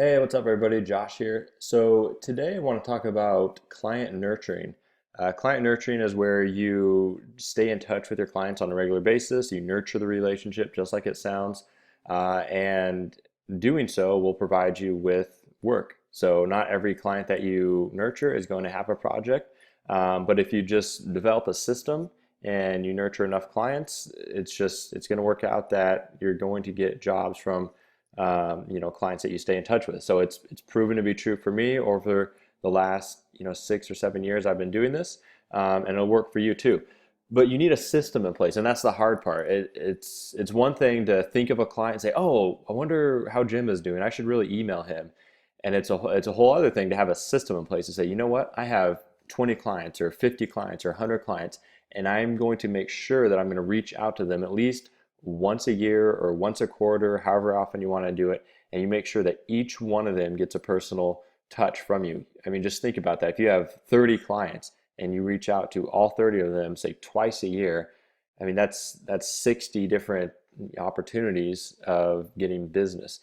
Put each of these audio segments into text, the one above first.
Hey, what's up, everybody? Josh here. So today I want to talk about client nurturing. Client nurturing is where you stay in touch with your clients on a regular basis. You nurture the relationship just like it sounds, and doing so will provide you with work. So not every client that you nurture is going to have a project, but if you just develop a system and you nurture enough clients, it's going to work out that you're going to get jobs from clients that you stay in touch with. So it's proven to be true for me over the last 6 or 7 years I've been doing this, and it'll work for you too. But you need a system in place, and that's the hard part. It's one thing to think of a client and say, "Oh, I wonder how Jim is doing. I should really email him." And it's a whole other thing to have a system in place to say, "You know what? I have 20 clients or 50 clients or 100 clients, and I'm going to make sure that I'm going to reach out to them at least once a year or once a quarter, however often you want to do it, and you make sure that each one of them gets a personal touch from you." I mean, just think about that. If you have 30 clients and you reach out to all 30 of them, say twice a year, I mean, that's 60 different opportunities of getting business.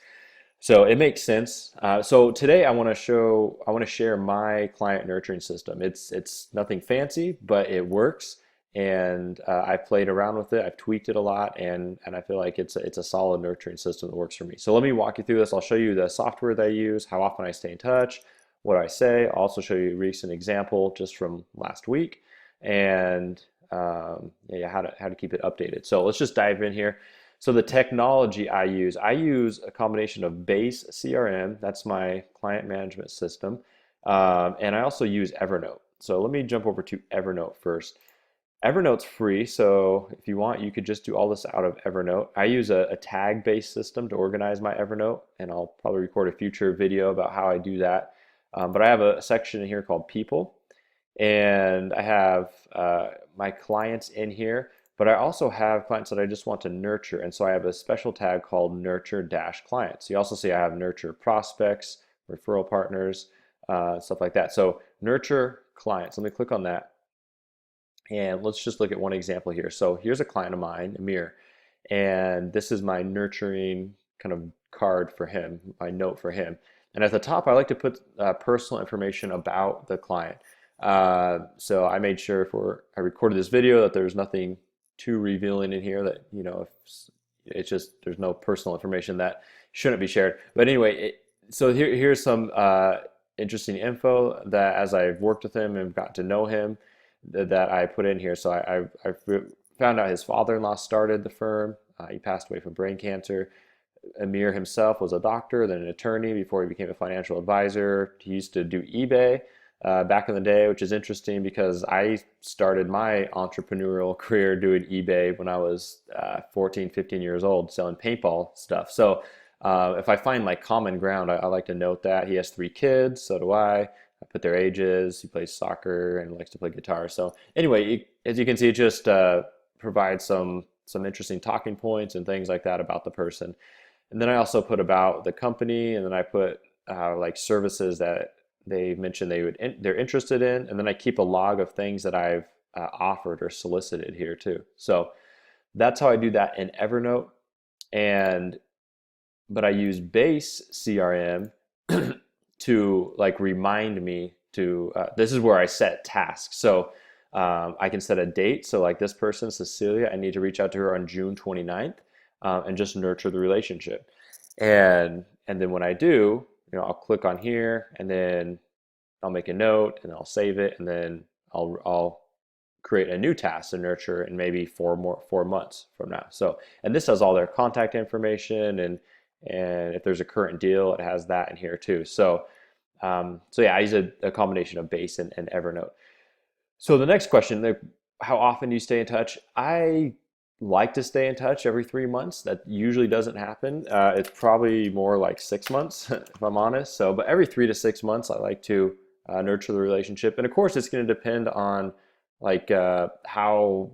So it makes sense. So today I want to share my client nurturing system. It's nothing fancy, but it works, and I've played around with it. I've tweaked it a lot, and I feel like it's a solid nurturing system that works for me. So let me walk you through this. I'll show you the software that I use, how often I stay in touch, what I say. I'll also show you a recent example just from last week, and yeah, how to keep it updated. So let's just dive in here. So the technology I use a combination of BaseCRM, that's my client management system, and I also use Evernote. So let me jump over to Evernote first. Evernote's free, so if you want, you could just do all this out of Evernote. I use a tag-based system to organize my Evernote, and I'll probably record a future video about how I do that. But I have a section in here called People, and I have my clients in here, but I also have clients that I just want to nurture, and so I have a special tag called Nurture Dash Clients. You also see I have Nurture Prospects, Referral Partners, stuff like that. So Nurture Clients. Let me click on that, and let's just look at one example here. So here's a client of mine, Amir, and this is my nurturing kind of card for him, my note for him. And at the top, I like to put personal information about the client. So I made sure I recorded this video that there's nothing too revealing in here that, if it's just, there's no personal information that shouldn't be shared. But anyway, so here's some interesting info that as I've worked with him and got to know him, that I put in here. So I found out his father-in-law started the firm. He passed away from brain cancer. Amir himself was a doctor, then an attorney before he became a financial advisor. He used to do eBay back in the day, which is interesting because I started my entrepreneurial career doing eBay when I was 14, 15 years old, selling paintball stuff. So if I find like common ground, I like to note that. He has 3 kids, so do I. I put their ages. He plays soccer and likes to play guitar. So anyway, as you can see, it just provides some interesting talking points and things like that about the person. And then I also put about the company, and then I put like services that they mentioned they're interested in, and then I keep a log of things that I've offered or solicited here too. So that's how I do that in Evernote. And but I use Base CRM to like remind me to this is where I set tasks. So I can set a date. So like this person, Cecilia, I need to reach out to her on June 29th, and just nurture the relationship. And then when I do, I'll click on here, and then I'll make a note, and I'll save it, and then I'll create a new task to nurture in maybe 4 months from now. So, and this has all their contact information, and if there's a current deal, it has that in here too. So yeah, I use a combination of Base and Evernote. So the next question, like, how often do you stay in touch? I like to stay in touch every 3 months. That usually doesn't happen. It's probably more like 6 months, if I'm honest. So, but every 3 to 6 months, I like to nurture the relationship. And of course, it's going to depend on like how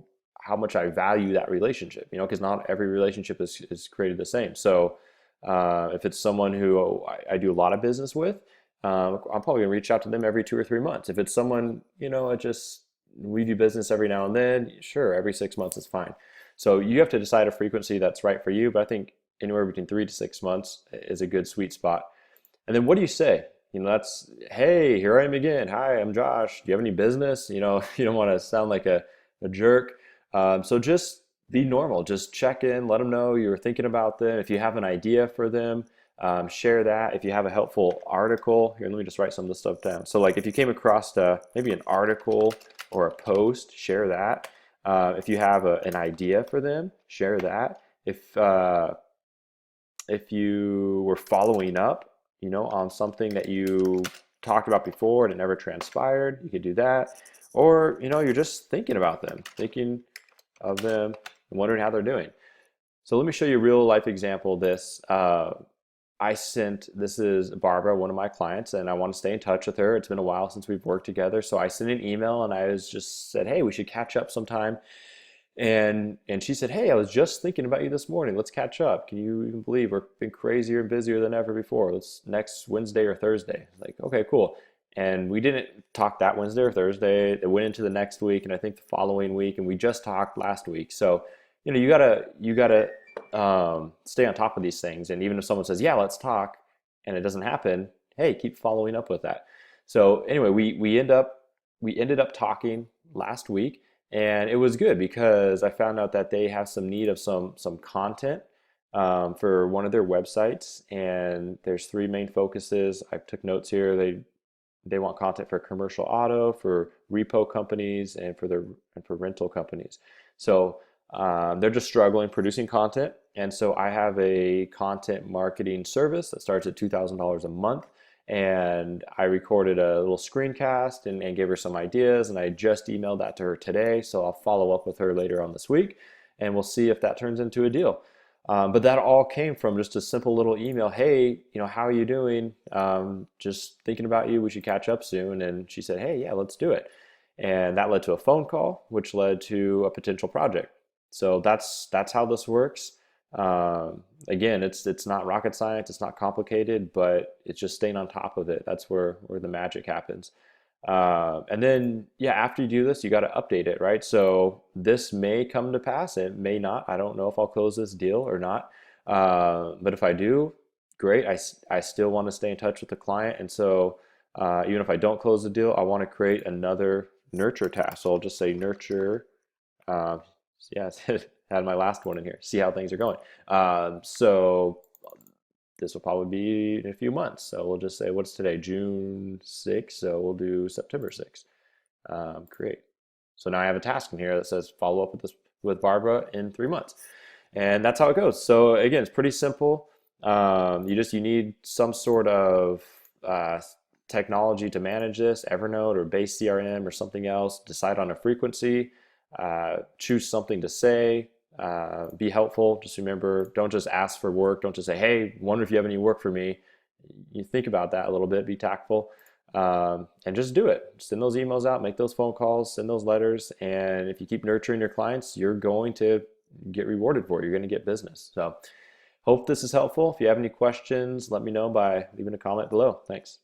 much I value that relationship. Because not every relationship is created the same. So, if it's someone who I do a lot of business with, I'm probably gonna reach out to them every 2 or 3 months. If it's someone, it just we do business every now and then, sure, every 6 months is fine. So you have to decide a frequency that's right for you, but I think anywhere between 3 to 6 months is a good sweet spot. And then what do you say? That's, hey, here I am again. Hi, I'm Josh. Do you have any business? You don't want to sound like a jerk. So just be normal. Just check in, let them know you're thinking about them. If you have an idea for them, share that. If you have a helpful article, here, let me just write some of this stuff down. So like if you came across maybe an article or a post, share that. If you have an idea for them, share that. If you were following up, on something that you talked about before and it never transpired, you could do that. Or, you're just thinking about them, thinking of them and wondering how they're doing. So let me show you a real life example of this. This is Barbara, one of my clients, and I want to stay in touch with her. It's been a while since we've worked together. So I sent an email and I was just said, hey, we should catch up sometime. And she said, hey, I was just thinking about you this morning. Let's catch up. Can you even believe we're been crazier and busier than ever before? Let's next Wednesday or Thursday. Like, okay, cool. And we didn't talk that Wednesday or Thursday. It went into the next week, and I think the following week, and we just talked last week. So, you gotta stay on top of these things. And even if someone says, yeah, let's talk, and it doesn't happen, hey, keep following up with that. So anyway, we ended up talking last week, and it was good because I found out that they have some need of some content for one of their websites, and there's three main focuses. I took notes here. They want content for commercial auto, for repo companies, and for rental companies. So they're just struggling producing content, and so I have a content marketing service that starts at $2,000 a month. And I recorded a little screencast and gave her some ideas, and I just emailed that to her today. So I'll follow up with her later on this week, and we'll see if that turns into a deal. But that all came from just a simple little email. Hey, how are you doing? Just thinking about you. We should catch up soon. And she said, hey, yeah, let's do it. And that led to a phone call, which led to a potential project. So that's how this works. Again, it's not rocket science, it's not complicated, but it's just staying on top of it. That's where the magic happens. And then, yeah, after you do this, you got to update it, right? So this may come to pass, it may not. I don't know if I'll close this deal or not. But if I do, great. I still want to stay in touch with the client. And so even if I don't close the deal, I want to create another nurture task. So I'll just say nurture. Uh, yeah, had my last one in here. See how things are going. So this will probably be in a few months. So we'll just say, what's today? June 6th. So we'll do September 6th. Create. So now I have a task in here that says follow up with Barbara in 3 months. And that's how it goes. So again, it's pretty simple. You need some sort of technology to manage this, Evernote or BaseCRM or something else. Decide on a frequency. Choose something to say. Be helpful. Just remember, don't just ask for work. Don't just say, hey, wonder if you have any work for me. You think about that a little bit, be tactful, and just do it. Send those emails out, make those phone calls, send those letters. And if you keep nurturing your clients, you're going to get rewarded for it. You're going to get business. So hope this is helpful. If you have any questions, let me know by leaving a comment below. Thanks.